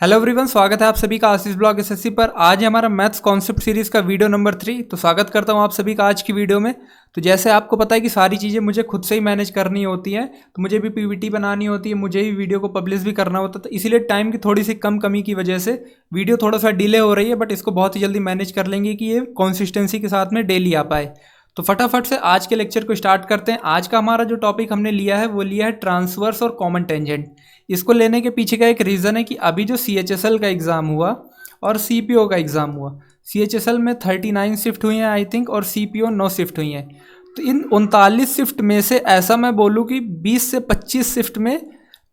Hello everyone, स्वागत है आप सभी का आशीष ब्लॉग एसएससी पर। आज है हमारा मैथ्स कॉन्सेप्ट सीरीज़ का वीडियो नंबर 3। तो स्वागत करता हूं आप सभी का आज की वीडियो में। तो जैसे आपको पता है कि सारी चीज़ें मुझे खुद से ही मैनेज करनी होती हैं, तो मुझे भी पीपीटी बनानी होती है, मुझे ही वीडियो को पब्लिश भी करना होता है। तो इसीलिए टाइम की थोड़ी सी कमी की वजह से वीडियो थोड़ा सा डिले हो रही है, बट इसको बहुत ही जल्दी मैनेज कर लेंगे कि ये कंसिस्टेंसी के साथ में डेली आ पाए। तो फटाफट से आज के लेक्चर को स्टार्ट करते हैं। आज का हमारा जो टॉपिक हमने लिया है वो लिया है ट्रांसवर्स और कॉमन टेंजेंट। इसको लेने के पीछे का एक रीज़न है कि अभी जो CHSL का एग्ज़ाम हुआ और CPO का एग्ज़ाम हुआ, CHSL में 39 शिफ्ट हुई हैं आई थिंक, और CPO 9 शिफ्ट हुई हैं। तो इन 39 शिफ्ट में से ऐसा मैं बोलूँ कि 20 से 25 शिफ्ट में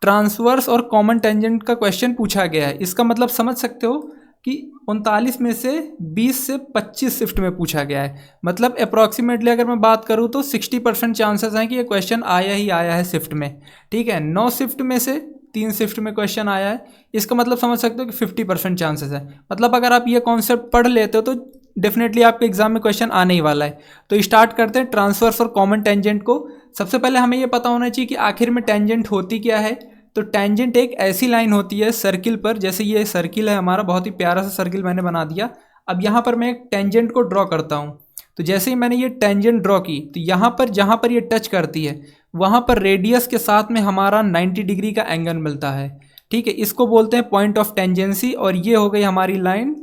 ट्रांसवर्स और कॉमन टेंजेंट का क्वेश्चन पूछा गया है। इसका मतलब समझ सकते हो कि 39 में से 20 से 25 शिफ्ट में पूछा गया है। मतलब अप्रॉक्सीमेटली अगर मैं बात करूँ तो 60% चांसेस हैं कि ये क्वेश्चन आया ही आया है शिफ्ट में। ठीक है, 9 शिफ्ट में से 3 शिफ्ट में क्वेश्चन आया है। इसका मतलब समझ सकते हो कि 50% चांसेस है। मतलब अगर आप ये कॉन्सेप्ट पढ़ लेते हो तो डेफिनेटली आपके एग्जाम में क्वेश्चन आने ही वाला है। तो स्टार्ट करते हैं ट्रांसवर्स और कॉमन टेंजेंट को। सबसे पहले हमें ये पता होना चाहिए कि आखिर में टेंजेंट होती क्या है। तो टेंजेंट एक ऐसी लाइन होती है सर्किल पर, जैसे ये सर्किल है हमारा, बहुत ही प्यारा सा सर्किल मैंने बना दिया। अब यहाँ पर मैं एक टेंजेंट को ड्रॉ करता हूँ। तो जैसे ही मैंने ये टेंजेंट ड्रॉ की तो यहाँ पर जहाँ पर ये टच करती है वहाँ पर रेडियस के साथ में हमारा 90 डिग्री का एंगल मिलता है। ठीक है, इसको बोलते हैं पॉइंट ऑफ टेंजेंसी। और ये हो गई हमारी लाइन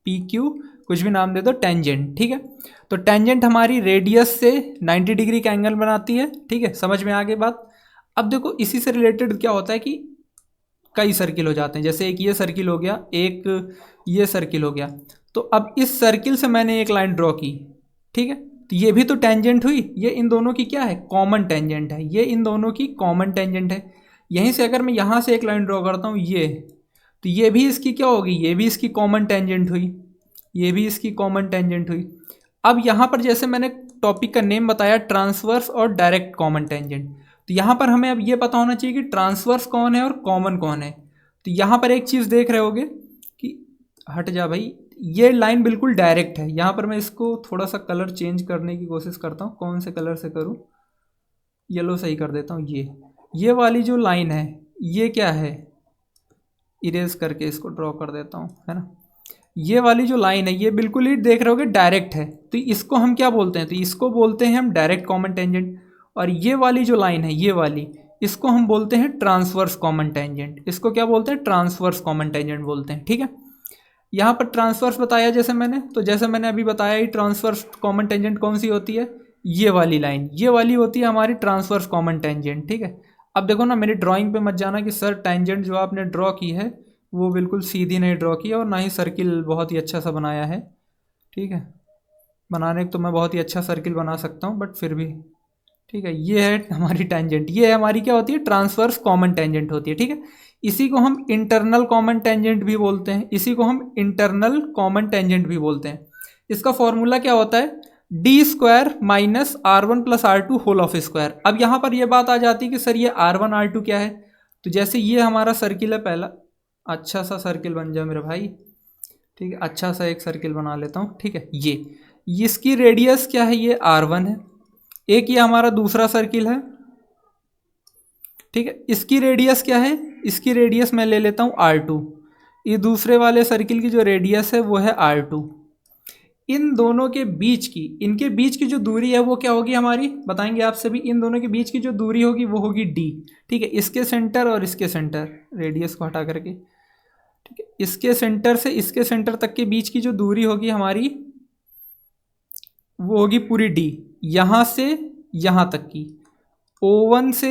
PQ, कुछ भी नाम दे दो, टेंजेंट। ठीक है, तो टेंजेंट हमारी रेडियस से 90 डिग्री का एंगल बनाती है। ठीक है, समझ में आ गई बात। अब देखो इसी से रिलेटेड क्या होता है कि कई सर्किल हो जाते हैं। जैसे एक ये सर्किल हो गया, एक ये सर्किल हो गया। तो अब इस सर्किल से मैंने एक लाइन ड्रॉ की। ठीक है, तो ये भी तो टेंजेंट हुई। ये इन दोनों की क्या है, कॉमन टेंजेंट है। ये इन दोनों की कॉमन टेंजेंट है। यहीं से अगर मैं यहाँ से एक लाइन ड्रॉ करता हूँ ये, तो ये भी इसकी क्या होगी, ये भी इसकी कॉमन टेंजेंट हुई, ये भी इसकी कॉमन टेंजेंट हुई। अब यहाँ पर जैसे मैंने टॉपिक का नेम बताया ट्रांसवर्स और डायरेक्ट कॉमन टेंजेंट, तो यहाँ पर हमें अब ये पता होना चाहिए कि ट्रांसवर्स कौन है और कॉमन कौन है। तो यहाँ पर एक चीज़ देख रहे होगे कि हट जा भाई, ये लाइन बिल्कुल डायरेक्ट है। यहाँ पर मैं इसको थोड़ा सा कलर चेंज करने की कोशिश करता हूँ। कौन से कलर से करूँ, येलो सही कर देता हूँ। ये वाली जो लाइन है ये क्या है, इरेज करके इसको ड्रॉ कर देता हूँ, है ना। ये वाली जो लाइन है ये बिल्कुल ही देख रहे होगे डायरेक्ट है। तो इसको हम क्या बोलते हैं, तो इसको बोलते हैं हम डायरेक्ट कॉमन टेंजेंट। और ये वाली जो लाइन है ये वाली, इसको हम बोलते हैं ट्रांसवर्स कॉमन टेंजेंट। इसको क्या बोलते हैं, ट्रांसवर्स कॉमन टेंजेंट बोलते हैं। ठीक है, यहाँ पर ट्रांसवर्स बताया जैसे मैंने, तो जैसे मैंने अभी बताया ही ट्रांसवर्स कॉमन टेंजेंट कौन सी होती है, ये वाली लाइन, ये वाली होती है हमारी ट्रांसवर्स कॉमन टेंजेंट। ठीक है, अब देखो ना, मेरी ड्राइंग पे मत जाना कि सर टेंजेंट जो आपने ड्रॉ की है वो बिल्कुल सीधी नहीं ड्रॉ की, और ना ही सर्किल बहुत ही अच्छा सा बनाया है। ठीक है, बनाने को तो मैं बहुत ही अच्छा सर्किल बना सकता हूँ, बट फिर भी ठीक है। ये है हमारी टेंजेंट, ये हमारी क्या होती है, ट्रांसवर्स कॉमन टेंजेंट होती है। ठीक है, इसी को हम इंटरनल कॉमन टेंजेंट भी बोलते हैं, इसी को हम इंटरनल कॉमन टेंजेंट भी बोलते हैं। इसका फॉर्मूला क्या होता है, d² minus R1 plus R2 whole of square. अब यहाँ पर ये बात आ जाती है कि सर ये R1 R2 क्या है। तो जैसे ये हमारा सर्किल है पहला, अच्छा सा सर्किल बन जाए मेरे भाई। ठीक है, अच्छा सा एक सर्किल बना लेता हूँ। ठीक है, ये इसकी रेडियस क्या है, ये R1 है। एक ये हमारा दूसरा सर्किल है। ठीक है, इसकी रेडियस क्या है, इसकी रेडियस मैं ले लेता हूँ R2। ये दूसरे वाले सर्किल की जो रेडियस है वो है R2। इन दोनों के बीच की, इनके बीच की जो दूरी है वो क्या होगी हमारी, बताएंगे आप सभी। इन दोनों के बीच की जो दूरी होगी वो होगी D। ठीक है, इसके सेंटर और इसके सेंटर, रेडियस को हटा करके, ठीक है, इसके सेंटर से इसके सेंटर तक के बीच की जो दूरी होगी हमारी वो होगी पूरी D। यहाँ से यहाँ तक की, O1 से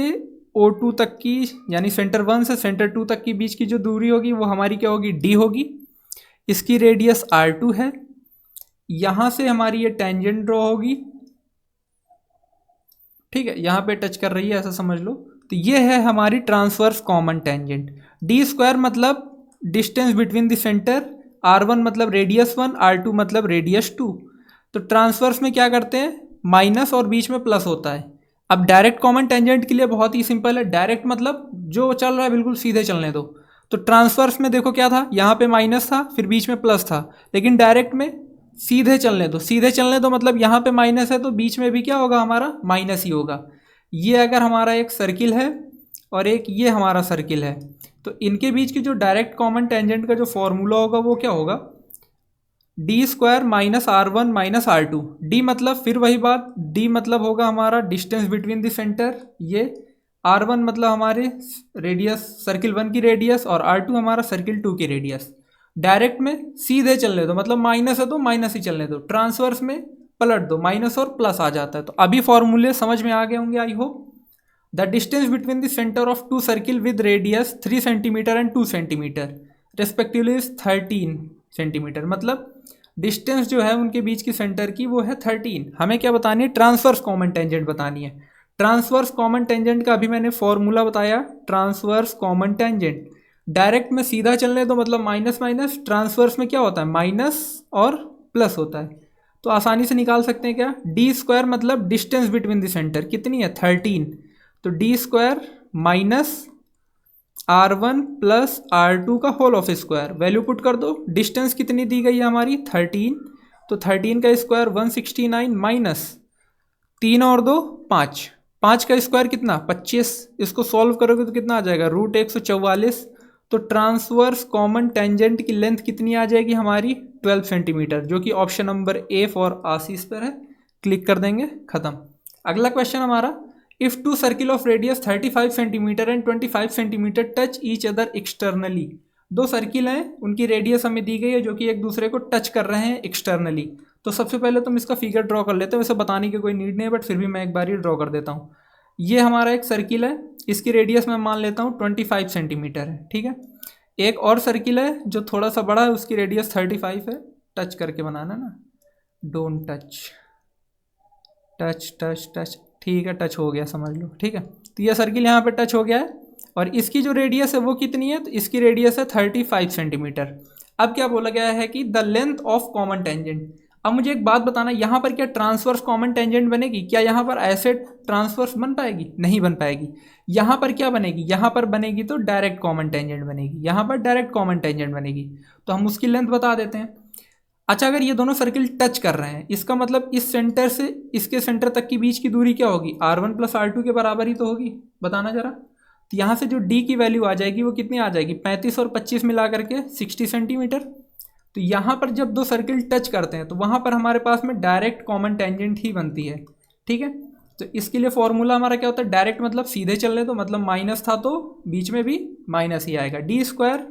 O2 तक की, यानी सेंटर 1 से सेंटर 2 तक की बीच की जो दूरी होगी वो हमारी क्या होगी, D होगी। इसकी रेडियस R2 है। यहाँ से हमारी ये टेंजेंट ड्रॉ होगी। ठीक है, यहाँ पे टच कर रही है ऐसा समझ लो। तो ये है हमारी ट्रांसवर्स कॉमन टेंजेंट। d² मतलब distance between the centre, R1 मतलब रेडियस 1, R2 मतलब रेडियस 2। तो ट्रांसवर्स में क्या करते हैं, माइनस और बीच में प्लस होता है। अब डायरेक्ट कॉमन टेंजेंट के लिए बहुत ही सिंपल है। डायरेक्ट मतलब जो चल रहा है बिल्कुल सीधे चलने दो। तो ट्रांसवर्स में देखो क्या था, यहाँ पे माइनस था फिर बीच में प्लस था, लेकिन डायरेक्ट में सीधे चलने दो। सीधे चलने दो मतलब यहाँ पे माइनस है तो बीच में भी क्या होगा हमारा, माइनस ही होगा। ये अगर हमारा एक सर्किल है और एक ये हमारा सर्किल है, तो इनके बीच की जो डायरेक्ट कॉमन टेंजेंट का जो फॉर्मूला होगा वो क्या होगा, d square minus R one minus R two. D मतलब फिर वही बात, डी मतलब होगा हमारा डिस्टेंस बिटवीन द सेंटर, ये आर वन मतलब हमारे रेडियस सर्किल वन की रेडियस, और आर टू हमारा सर्किल टू की रेडियस। डायरेक्ट में सीधे चलने दो, मतलब माइनस है तो माइनस ही चलने दो, ट्रांसवर्स में पलट दो, माइनस और प्लस आ जाता है। तो अभी फॉर्मूले समझ में आ गए होंगे I hope. The distance between the centre of two circle with radius 3 centimetre and 2 centimetre respectively is 13 centimetre. मतलब डिस्टेंस जो है उनके बीच की सेंटर की वो है 13। हमें क्या बतानी है, ट्रांसवर्स कॉमन टेंजेंट बतानी है। ट्रांसवर्स कॉमन टेंजेंट का अभी मैंने फॉर्मूला बताया, ट्रांसवर्स कॉमन टेंजेंट। डायरेक्ट में सीधा चलने दो, मतलब माइनस माइनस, ट्रांसवर्स में क्या होता है, माइनस और प्लस होता है। तो आसानी से निकाल सकते हैं क्या, डी स्क्वायर मतलब डिस्टेंस बिटवीन द सेंटर कितनी है 13, तो D square minus R one plus R two का whole of square, value put कर दो। डिस्टेंस कितनी दी गई है हमारी 13, तो 13 का स्क्वायर 169 माइनस 3 और 2 5, 5 का स्क्वायर कितना 25, इसको सॉल्व करोगे तो कितना आ जाएगा √144। तो ट्रांसवर्स कॉमन टेंजेंट की लेंथ कितनी आ जाएगी हमारी 12 सेंटीमीटर, जो कि ऑप्शन नंबर ए फॉर आशीष पर है। क्लिक कर देंगे, खत्म। अगला क्वेश्चन हमारा, if two circle of radius 35 centimetre and 25 centimetre touch each other externally. दो सर्किल हैं, उनकी रेडियस हमें दी गई है जो कि एक दूसरे को टच कर रहे हैं एक्सटर्नली। तो सबसे पहले तुम इसका फिगर ड्रॉ कर लेते हैं, वैसे बताने की कोई नीड नहीं है, बट फिर भी मैं एक बार ही ड्रॉ कर देता हूँ। ये हमारा एक सर्किल है, इसकी रेडियस मैं मान लेता हूँ 25 सेंटीमीटर है, ठीक है। एक और सर्किल है जो थोड़ा सा बड़ा है, उसकी रेडियस 35 है। टच करके बनाना ना, don't touch, touch touch touch, ठीक है, टच हो गया समझ लो, ठीक है। तो ये सर्किल यहाँ पे टच हो गया है, और इसकी जो रेडियस है वो कितनी है, तो इसकी रेडियस है 35 सेंटीमीटर। अब क्या बोला गया है कि the length of common tangent. अब मुझे एक बात बताना, यहाँ पर क्या ट्रांसवर्स कॉमन टेंजेंट बनेगी, क्या यहाँ पर ऐसे ट्रांसवर्स बन पाएगी, नहीं बन पाएगी। यहाँ पर क्या बनेगी, यहाँ पर बनेगी तो डायरेक्ट कॉमन टेंजेंट बनेगी, यहाँ पर डायरेक्ट कॉमन टेंजेंट बनेगी। तो हम उसकी लेंथ बता देते हैं। अच्छा, अगर ये दोनों सर्किल टच कर रहे हैं, इसका मतलब इस सेंटर से इसके सेंटर तक की बीच की दूरी क्या होगी, R1 प्लस R2 के बराबर ही तो होगी, बताना जरा। तो यहाँ से जो D की वैल्यू आ जाएगी वो कितनी आ जाएगी, 35 और 25 मिला करके 60 सेंटीमीटर। तो यहाँ पर जब दो सर्किल टच करते हैं तो वहाँ पर हमारे पास में डायरेक्ट कॉमन टेंजेंट ही बनती है, ठीक है। तो इसके लिए फॉर्मूला हमारा क्या होता है, डायरेक्ट मतलब सीधे चलने दो, मतलब माइनस था तो बीच में भी माइनस ही आएगा, D square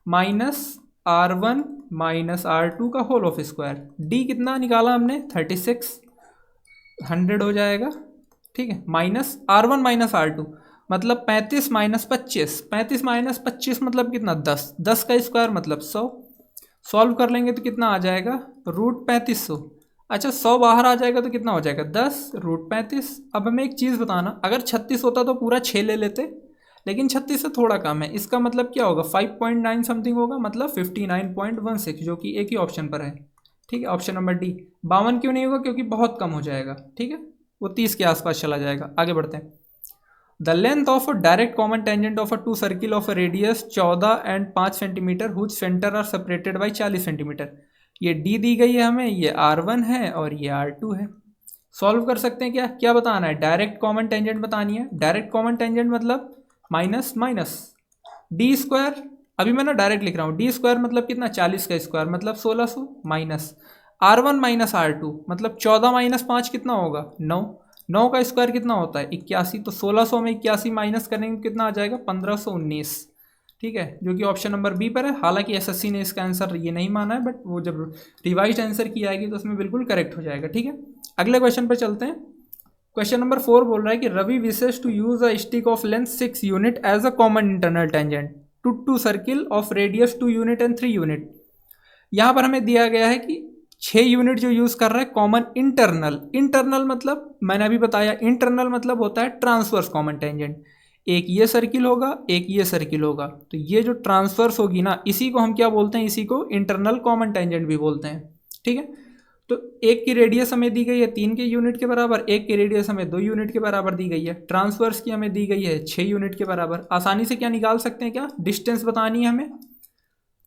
minus R1 minus R2 का होल ऑफ स्क्वायर। डी कितना निकाला हमने 36, 100 हो जाएगा, ठीक है, माइनस R1 माइनस R2 मतलब 35 माइनस 25, 35 माइनस 25 मतलब कितना 10, 10 का स्क्वायर मतलब 100। सॉल्व कर लेंगे तो कितना आ जाएगा √3500। अच्छा, 100 बाहर आ जाएगा तो कितना हो जाएगा 10 √35। अब हमें एक चीज़ बताना, अगर 36 होता तो पूरा 6 ले लेते, लेकिन 36 से थोड़ा कम है, इसका मतलब क्या होगा 5.9 समथिंग होगा, मतलब 59.16, जो कि एक ही ऑप्शन पर है, ठीक है, ऑप्शन नंबर डी। 52 क्यों नहीं होगा, क्योंकि बहुत कम हो जाएगा, ठीक है, वो 30 के आसपास चला जाएगा। आगे बढ़ते हैं। The length of a direct common tangent of a two circle of a radius 14 and 5 centimetre whose centre are separated by 40 centimetre. ये डी दी गई है हमें, ये R1 है और ये R2 है। सॉल्व कर सकते हैं, क्या क्या बताना है, डायरेक्ट कॉमन टेंजेंट बतानी है। डायरेक्ट कॉमन टेंजेंट मतलब माइनस माइनस, डी स्क्वायर, अभी मैं ना डायरेक्ट लिख रहा हूँ, डी स्क्वायर मतलब कितना 40 का स्क्वायर मतलब 1600 माइनस R1 माइनस R2 मतलब 14 माइनस 5 कितना होगा 9, 9 का स्क्वायर कितना होता है 81, तो 1600 में 81 माइनस करेंगे कितना आ जाएगा 1519, ठीक है, जो कि ऑप्शन नंबर बी पर है। हालांकि एसएससी ने इसका आंसर ये नहीं माना है, बट वो जब रिवाइज आंसर की आएगी तो उसमें बिल्कुल करेक्ट हो जाएगा, ठीक है। अगले क्वेश्चन पर चलते हैं। क्वेश्चन नंबर 4 बोल रहा है कि Ravi wishes to use a stick of length 6 unit as a common internal tangent to circle of radius 2 unit and 3 unit. यहाँ पर हमें दिया गया है कि 6 यूनिट जो यूज़ कर रहा है कॉमन इंटरनल, इंटरनल मतलब मैंने अभी बताया, इंटरनल मतलब होता है ट्रांसवर्स कॉमन टेंजेंट। एक ये सर्किल होगा, एक ये सर्किल होगा, तो ये जो ट्रांसवर्स होगी ना, इसी को हम क्या बोलते हैं, इसी को इंटरनल कॉमन टेंजेंट भी बोलते हैं, ठीक है। तो एक की रेडियस हमें दी गई है 3 के यूनिट के बराबर, एक की रेडियस हमें 2 यूनिट के बराबर दी गई है, ट्रांसवर्स की हमें दी गई है 6 यूनिट के बराबर। आसानी से क्या निकाल सकते हैं, क्या डिस्टेंस बतानी है हमें,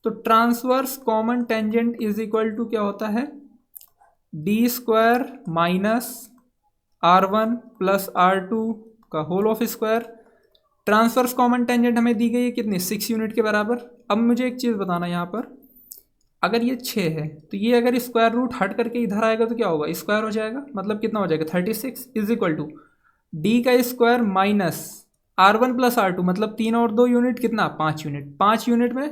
तो transverse common tangent is equal to क्या होता है, d square minus R1 plus R2 का whole of square transverse common tangent हमें दी गई है कितनी, 6 यूनिट के बराबर। अब मुझे एक चीज़ बताना यहाँ पर, अगर ये 6 है तो ये अगर स्क्वायर रूट हट करके इधर आएगा तो क्या होगा, स्क्वायर हो जाएगा, मतलब कितना हो जाएगा 36 इज इक्वल टू डी का square minus R1 plus R2, मतलब 3 और 2 यूनिट कितना 5 यूनिट, 5 यूनिट में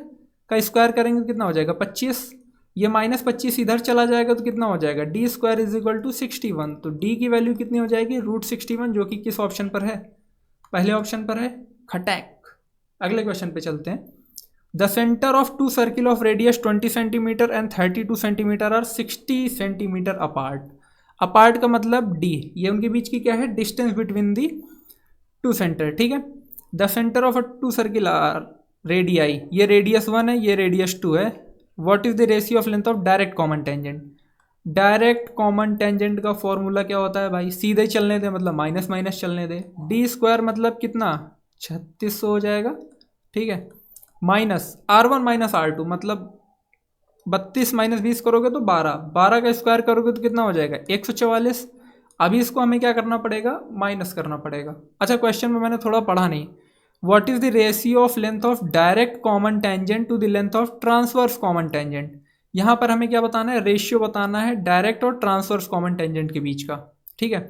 का स्क्वायर करेंगे तो कितना हो जाएगा 25, ये माइनस 25 इधर चला जाएगा तो कितना हो जाएगा d square is equal to 61। तो डी की वैल्यू कितनी हो जाएगी √61, जो कि किस ऑप्शन पर है, पहले ऑप्शन पर है, खटैक। अगले क्वेश्चन पे चलते हैं। The centre of two circle of radius 20 centimetre and 32 centimetre are 60 centimetre apart. Apart का मतलब डी, ये उनके बीच की क्या है, distance between the two centre, ठीक है। The centre of a two circle are radii, ये रेडियस 1 है, ये रेडियस 2 है। What is the ratio of length of direct common tangent. Direct common tangent का फॉर्मूला क्या होता है भाई, सीधे चलने दे, मतलब माइनस माइनस चलने दे, डी स्क्वायर मतलब कितना 3600 हो जाएगा, ठीक है, माइनस R1 माइनस R2 मतलब 32 माइनस 20 करोगे तो 12, 12 का स्क्वायर करोगे तो कितना हो जाएगा 144। अभी इसको हमें क्या करना पड़ेगा, माइनस करना पड़ेगा। अच्छा, क्वेश्चन में मैंने थोड़ा पढ़ा नहीं, what is the ratio of length of direct common tangent to the length of transverse common tangent. यहाँ पर हमें क्या बताना है, रेशियो बताना है डायरेक्ट और ट्रांसवर्स कॉमन टेंजेंट के बीच का, ठीक है।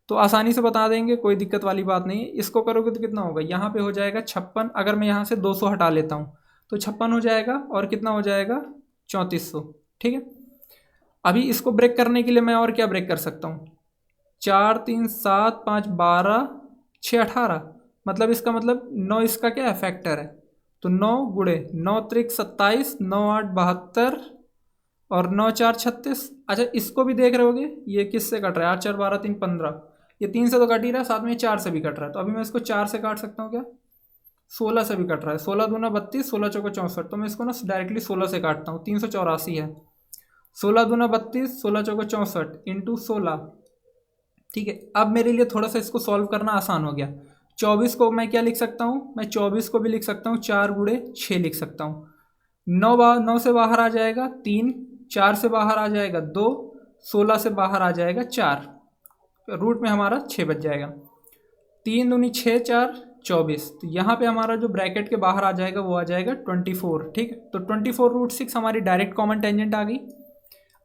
तो आसानी से बता देंगे, कोई दिक्कत वाली बात नहीं है। इसको करोगे तो कितना होगा, यहाँ पे हो जाएगा 56, अगर मैं यहाँ से 200 हटा लेता हूँ तो 56 हो जाएगा, और कितना हो जाएगा 3400, ठीक है। अभी इसको ब्रेक करने के लिए मैं और क्या ब्रेक कर सकता हूँ, 4 3 7 5 12 6 18, मतलब इसका मतलब 9 इसका क्या है, फैक्टर है। तो 9 गुणे 9 त्रिक 27, 9 8 72 और 9 4 36। अच्छा, इसको भी देख रहे होगे, ये किससे कट रहा है, 8 4 12 3 15, ये 3 से तो कट ही रहा है, साथ में 4 से भी कट रहा है। तो अभी मैं इसको 4 से काट सकता हूँ क्या, 16 से भी कट रहा है, 16 दूना 32, 16 चौका 64, तो मैं इसको ना डायरेक्टली 16 से काटता हूँ, 384 है, 16 दूना 32, 16 चौका 64 इंटू 16, ठीक है। अब मेरे लिए थोड़ा सा इसको सॉल्व करना आसान हो गया। 24 को मैं क्या लिख सकता हूँ, मैं 24 को भी लिख सकता हूँ 4 गुणे 6 लिख सकता हूँ। 9 से बाहर आ जाएगा 3, 4 से बाहर आ जाएगा 2, 16 से बाहर आ जाएगा 4, रूट में हमारा 6 बच जाएगा। 3 दूनी 6 4 24, तो यहाँ पे हमारा जो ब्रैकेट के बाहर आ जाएगा वो आ जाएगा 24, ठीक है। तो 24√6 हमारी डायरेक्ट कॉमन टेंजेंट आ गई।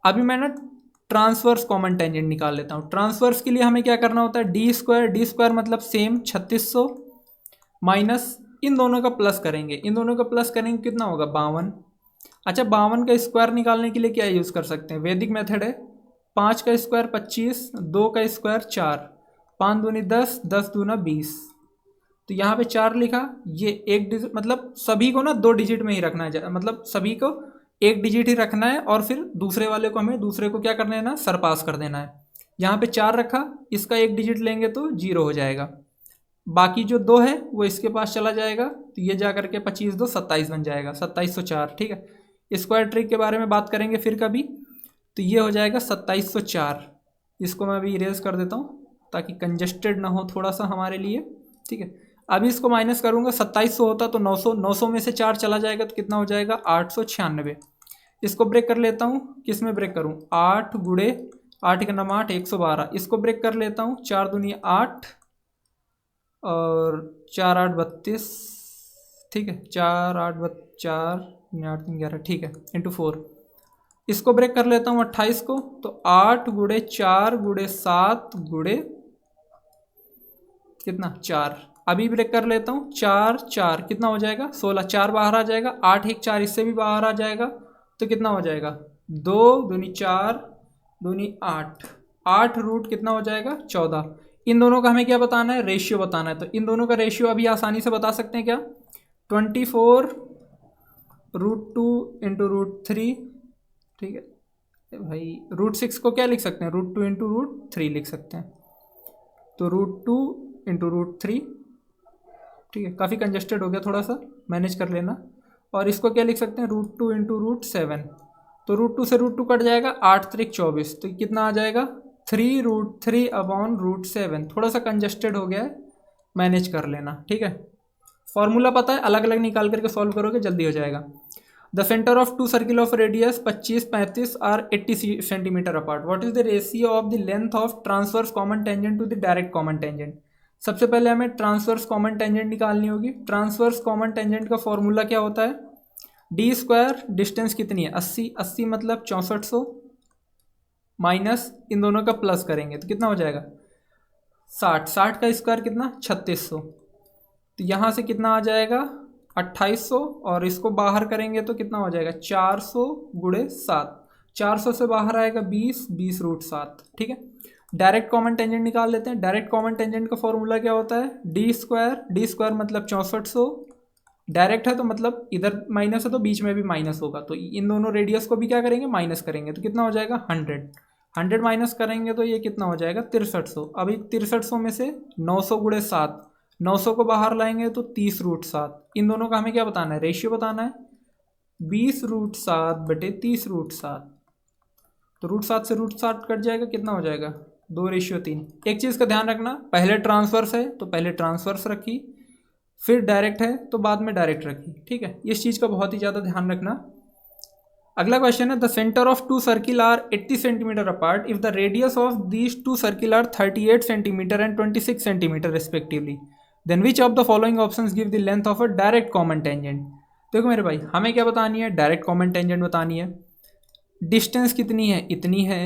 अभी मैं ना ट्रांसवर्स कॉमन टेंजेंट निकाल लेता हूँ। ट्रांसवर्स के लिए हमें क्या करना होता है, डी स्क्वायर मतलब सेम 3600 माइनस इन दोनों का प्लस करेंगे, इन दोनों का प्लस करेंगे कितना होगा 52। अच्छा, 52 का स्क्वायर निकालने के लिए क्या यूज़ कर सकते हैं, वैदिक मेथड है। 5 का स्क्वायर 25, 2 का स्क्वायर 4, 5 दूनी 10, 10 दूना 20, तो यहाँ पे 4 लिखा। ये एक डिजिट, मतलब सभी को ना 2 डिजिट में ही रखना है, मतलब सभी को 1 डिजिट ही रखना है, और फिर दूसरे वाले को हमें दूसरे को क्या करना है ना, सरपास कर देना है। यहाँ पे 4 रखा, इसका 1 डिजिट लेंगे तो 0 हो जाएगा, बाकी जो 2 है वो इसके पास चला जाएगा, तो ये जा करके 25 2 27 बन जाएगा, 2704, ठीक है। स्क्वायर ट्रिक के बारे में बात करेंगे फिर कभी। तो ये हो जाएगा 2704। इसको मैं अभी इरेज कर देता हूँ ताकि कंजेस्टेड ना हो थोड़ा सा हमारे लिए, ठीक है। अभी इसको माइनस करूँगा, 2700 होता तो 900, 900 में से 4 चला जाएगा तो कितना हो जाएगा 896। इसको ब्रेक कर लेता हूँ, किस में ब्रेक करूँ, 8 गुणे 8 का नाम 8, 112। इसको ब्रेक कर लेता हूँ, 4 दूनी 8 और 4 8 32, ठीक है, 4 8 4 8 3 11, ठीक है, इंटू 4। इसको ब्रेक कर लेता हूँ 28 को, तो 8 गुणे 4 गुणे 7 गुणे कितना 4। अभी ब्रेक कर लेता हूँ, 4 4 कितना हो जाएगा 16, 4 बाहर आ जाएगा, 8 1 4 इससे भी बाहर आ जाएगा, तो कितना हो जाएगा 2 दूनी 4 दूनी 8, 8 रूट कितना हो जाएगा 14। इन दोनों का हमें क्या बताना है, रेशियो बताना है। तो इन दोनों का रेशियो अभी आसानी से बता सकते हैं क्या, 24√2 इंटू √3, ठीक है भाई। √6 को क्या लिख सकते हैं, √2 इंटू √3 लिख सकते हैं, तो √2 इंटू √3, ठीक है। काफ़ी कंजेस्टेड हो गया, थोड़ा सा मैनेज कर लेना। और इसको क्या लिख सकते हैं, √2 इंटू √7, तो √2 से √2 कट जाएगा, 8 3 24, तो कितना आ जाएगा 3√3 अपॉन √7। थोड़ा सा कंजेस्टेड हो गया है, मैनेज कर लेना, ठीक है। फॉर्मूला पता है, अलग अलग निकाल करके सॉल्व करोगे जल्दी हो जाएगा। The centre of two circle of radius 25 35 are 80 centimetre apart. What is the ratio of the length of transverse common tangent to the direct common tangent. सबसे पहले हमें ट्रांसवर्स कॉमन टेंजेंट निकालनी होगी। ट्रांसवर्स कॉमन टेंजेंट का formula क्या होता है, d square, distance कितनी है 80, 80 मतलब 6400 माइनस इन दोनों का प्लस करेंगे तो कितना हो जाएगा 60, 60 का स्क्वायर कितना 3600, तो यहाँ से कितना आ जाएगा 2800 और इसको बाहर करेंगे तो कितना हो जाएगा 400 गुणे 7, 400 से बाहर आएगा 20, 20 रूट 7। ठीक है, डायरेक्ट कॉमन टेंजेंट निकाल लेते हैं। डायरेक्ट कॉमन टेंजेंट का फॉर्मूला क्या होता है, डी स्क्वायर, डी स्क्वायर मतलब 6400, डायरेक्ट है तो मतलब इधर माइनस है तो बीच में भी माइनस होगा, तो इन दोनों रेडियस को भी क्या करेंगे माइनस करेंगे, तो कितना हो जाएगा 100, 100 माइनस करेंगे तो ये कितना हो जाएगा 6300। अभी 6300 में से 900 गुणे 7, 900 को बाहर लाएंगे तो 30 रूट 7, इन दोनों का हमें क्या बताना है, रेशियो बताना है, 20 रूट 7 बटे 30 रूट 7, तो रूट 7 से रूट 7 कट जाएगा, कितना हो जाएगा 2:3। एक चीज़ का ध्यान रखना, पहले ट्रांसवर्स है तो पहले ट्रांसवर्स रखी, फिर डायरेक्ट है तो बाद में डायरेक्ट रखी। ठीक है, इस चीज़ का बहुत ही ज़्यादा ध्यान रखना। अगला क्वेश्चन है, the centre of two circle are 80 centimetre apart if the radius of these two circle are 38 centimetre and 26 centimetre respectively, then which of the following options give the length of a direct common tangent. देखो मेरे भाई, हमें क्या बतानी है, direct common tangent बतानी है। Distance कितनी है, इतनी है।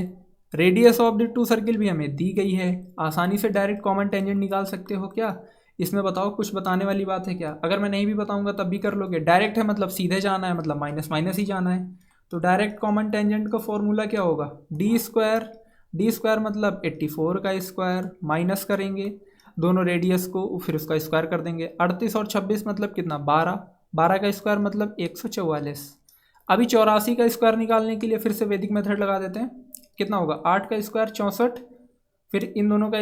Radius of the two circle भी हमें दी गई है। आसानी से डायरेक्ट कॉमन टेंजेंट निकाल सकते हो क्या, इसमें बताओ कुछ बताने वाली बात है क्या। अगर मैं नहीं भी बताऊंगा तब भी कर लोगे। डायरेक्ट है मतलब सीधे जाना है, मतलब माइनस माइनस ही जाना है। तो डायरेक्ट कॉमन टेंजेंट का फॉर्मूला क्या होगा, डी स्क्वायर, डी स्क्वायर मतलब 84 का स्क्वायर, माइनस करेंगे दोनों रेडियस को, फिर उसका स्क्वायर कर देंगे। 38 और 26 मतलब कितना 12, 12 का स्क्वायर मतलब 144। अभी 84 का स्क्वायर निकालने के लिए फिर से वैदिक मेथड लगा देते हैं, कितना होगा 8 का स्क्वायर 64, फिर इन दोनों का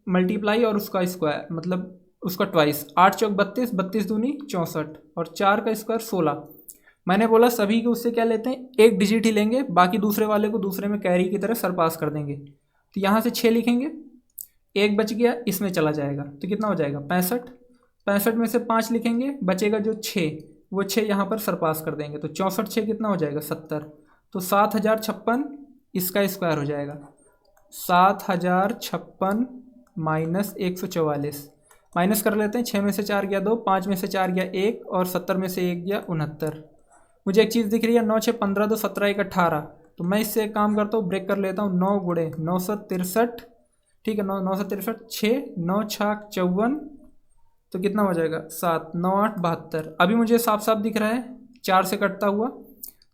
मल्टीप्लाई और उसका स्क्वायर मतलब उसका ट्वाइस, 8 चौक 32, 32 दूनी 64 और 4 का स्क्वायर 16। मैंने बोला सभी के उससे क्या लेते हैं, एक डिजिट ही लेंगे, बाकी दूसरे वाले को दूसरे में कैरी की तरह सरपास कर देंगे। तो यहाँ से 6 लिखेंगे, एक बच गया इसमें चला जाएगा तो कितना हो जाएगा 65, 65 में से 5 लिखेंगे, बचेगा जो 6, वो 6 यहाँ पर सरपास कर देंगे तो 64 6 कितना हो जाएगा 70, तो 7056 इसका स्क्वायर हो जाएगा। 7056 माइनस 144, माइनस कर लेते हैं, 6 में से 4 गया 2, 5 में से 4 गया 1 और 70 में से 1 गया 69। मुझे एक चीज़ दिख रही है, 9 6 15 2 17 1 18, तो मैं इससे एक काम करता हूँ, ब्रेक कर लेता हूँ, 9 गुणे 963, ठीक है 963, 6 9 छाक 54, तो कितना हो जाएगा 7 9 8 72। अभी मुझे साफ साफ दिख रहा है 4 से कटता हुआ,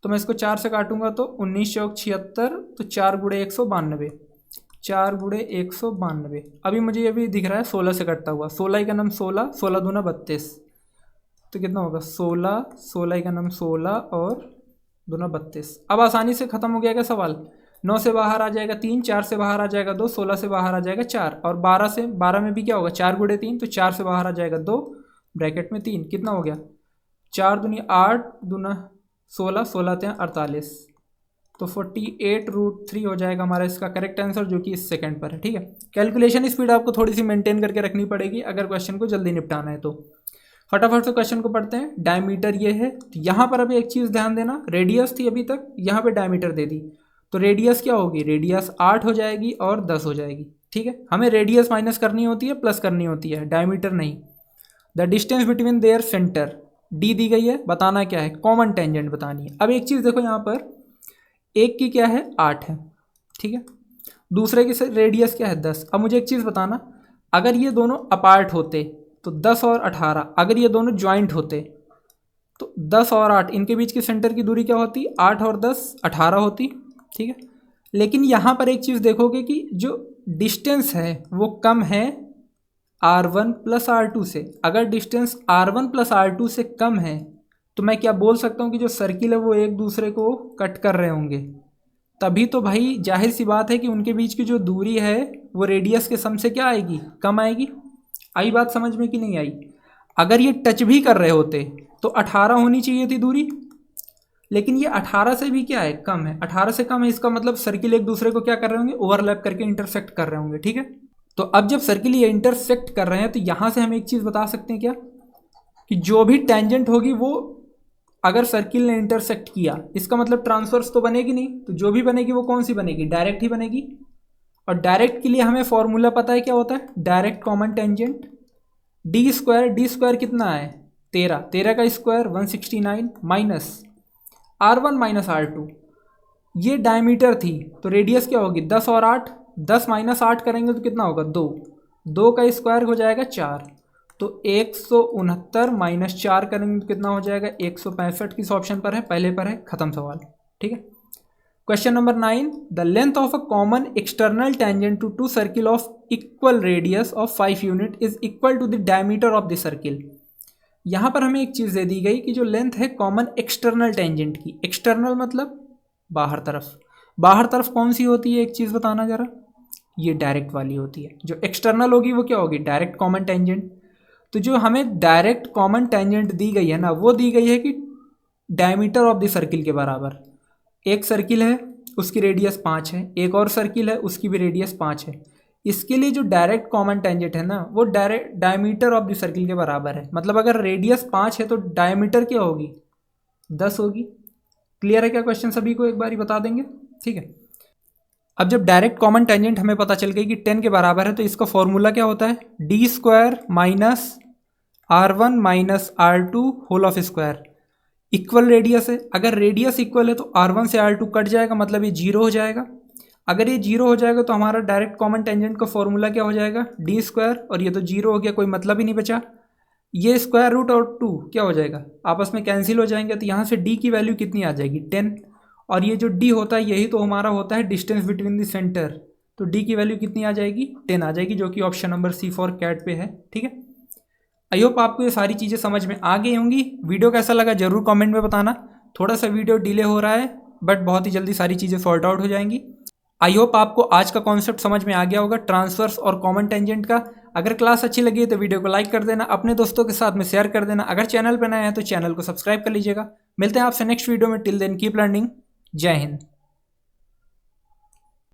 तो मैं इसको 4 से काटूंगा तो 19 चौक 76, तो 4 गुणे 192, 4 गुणे 192। अभी मुझे ये भी दिख रहा है 16 से कटता हुआ, 16 का नाम 16, 16 दूना 32, तो कितना होगा 16, 16 का नाम 16 और दूना 32। अब आसानी से ख़त्म हो गया क्या सवाल, 9 से बाहर आ जाएगा 3, 4 से बाहर आ जाएगा 2, 16 से बाहर आ जाएगा 4 और 12 से, 12 में भी क्या होगा 4 गुणे 3, तो 4 से बाहर आ जाएगा 2, ब्रैकेट में 3, कितना हो गया 4 दूनी 8 दूना 16, 16 × 48, तो 48√3 हो जाएगा हमारा इसका करेक्ट आंसर, जो कि इस सेकंड पर है। ठीक है, कैलकुलेशन स्पीड आपको थोड़ी सी मेंटेन करके रखनी पड़ेगी अगर क्वेश्चन को जल्दी निपटाना है तो। फटाफट से क्वेश्चन को पढ़ते हैं। डायमीटर ये है, तो यहाँ पर अभी एक चीज़ ध्यान देना, रेडियस थी अभी तक, यहाँ पे डायमीटर दे दी, तो रेडियस क्या होगी, रेडियस 8 हो जाएगी और 10 हो जाएगी। ठीक है, हमें रेडियस माइनस करनी होती है, प्लस करनी होती है, डायमीटर नहीं। The distance between their centre, D दी गई है, बताना क्या है, कॉमन टेंजेंट बतानी है। अब एक चीज़ देखो, यहाँ पर एक की क्या है 8 है, ठीक है, दूसरे की रेडियस क्या है 10। अब मुझे एक चीज़ बताना, अगर ये दोनों अपार्ट होते तो 10 और 18, अगर ये दोनों ज्वाइंट होते तो 10 और 8 इनके बीच की सेंटर की दूरी क्या होती, 8 और 10 18 होती। ठीक है, लेकिन यहाँ पर एक चीज़ देखोगे कि जो डिस्टेंस है वो कम है R1 + R2 से। अगर डिस्टेंस R1 + R2 से कम है तो मैं क्या बोल सकता हूँ कि जो सर्किल है वो एक दूसरे को कट कर रहे होंगे, तभी तो भाई जाहिर सी बात है कि उनके बीच की जो दूरी है वो रेडियस के सम से क्या आएगी, कम आएगी। आई बात समझ में कि नहीं आई। अगर ये टच भी कर रहे होते तो 18 होनी चाहिए थी दूरी, लेकिन ये 18 से भी क्या है, कम है, 18 से कम है, इसका मतलब सर्किल एक दूसरे को क्या कर रहे होंगे, ओवरलैप करके इंटरसेक्ट कर रहे होंगे। ठीक है, तो अब जब सर्किल ये इंटरसेक्ट कर रहे हैं तो यहाँ से हम एक चीज़ बता सकते हैं क्या, कि जो भी टेंजेंट होगी वो अगर सर्किल ने इंटरसेक्ट किया, इसका मतलब ट्रांसवर्स तो बनेगी नहीं, तो जो भी बनेगी वो कौन सी बनेगी, डायरेक्ट ही बनेगी। और डायरेक्ट के लिए हमें फॉर्मूला पता है क्या होता है, direct common tangent D square कितना है 13 का square 169 minus R1 minus R2, ये डायमीटर थी तो रेडियस क्या होगी 10 और 8, 10 माइनस 8 करेंगे तो कितना होगा 2 का स्क्वायर हो जाएगा 4, तो 169 माइनस 4 करेंगे तो कितना हो जाएगा 165, किस ऑप्शन पर है, पहले पर है, खत्म सवाल। ठीक है। Question number 9, the length of a common external tangent to two circle of equal radius of 5 unit is equal to the diameter of the circle. यहाँ पर हमें एक चीज़ दे दी गई कि जो लेंथ है कॉमन एक्सटर्नल टेंजेंट की, एक्सटर्नल मतलब बाहर तरफ कौन सी होती है, एक चीज़ बताना जरा, ये डायरेक्ट वाली होती है। जो एक्सटर्नल होगी वो क्या होगी, डायरेक्ट कॉमन टेंजेंट। तो जो हमें डायरेक्ट कॉमन टेंजेंट दी गई है ना, वो दी गई है कि डायमीटर ऑफ द सर्किल के बराबर। एक सर्किल है उसकी रेडियस 5 है, एक और सर्किल है उसकी भी रेडियस 5 है। इसके लिए जो डायरेक्ट कॉमन टेंजेंट है ना, वो direct diameter of the circle के बराबर है। मतलब अगर रेडियस 5 है तो डायमीटर क्या होगी 10 होगी। क्लियर है क्या क्वेश्चन सभी को, एक बार ही बता देंगे। ठीक है। अब जब डायरेक्ट कॉमन टेंजेंट हमें पता चल गई कि 10 के बराबर है, तो इसका फॉर्मूला क्या होता है, d square minus R1 minus R2 whole of square. Equal radius है, अगर रेडियस इक्वल है तो R1 से R2 कट जाएगा, मतलब ये 0 हो जाएगा। अगर ये 0 हो जाएगा तो हमारा डायरेक्ट कॉमन टेंजेंट का फॉर्मूला क्या हो जाएगा, डी स्क्वायर, और ये तो 0 हो गया, कोई मतलब ही नहीं बचा। ये स्क्वायर रूट और 2 क्या हो जाएगा, आपस में कैंसिल हो जाएंगे, तो यहाँ से डी की वैल्यू कितनी आ जाएगी 10, और ये जो डी होता है यही तो हमारा होता है डिस्टेंस बिटवीन द सेंटर, तो डी की वैल्यू कितनी आ जाएगी 10 आ जाएगी, जो कि option number C for cat पे है। ठीक है। आई होप आपको ये सारी चीज़ें समझ में आ गई होंगी। वीडियो कैसा लगा जरूर कमेंट में बताना। थोड़ा सा वीडियो डिले हो रहा है बट बहुत ही जल्दी सारी चीज़ें सॉर्ट आउट हो जाएंगी। आई होप आपको आज का कॉन्सेप्ट समझ में आ गया होगा ट्रांसवर्स और कॉमन टेंजेंट का। अगर क्लास अच्छी लगी है तो वीडियो को लाइक कर देना, अपने दोस्तों के साथ में शेयर कर देना। अगर चैनल पर नए हैं तो चैनल को सब्सक्राइब कर लीजिएगा। मिलते हैं आपसे नेक्स्ट वीडियो में। Till then keep learning. जय हिंद।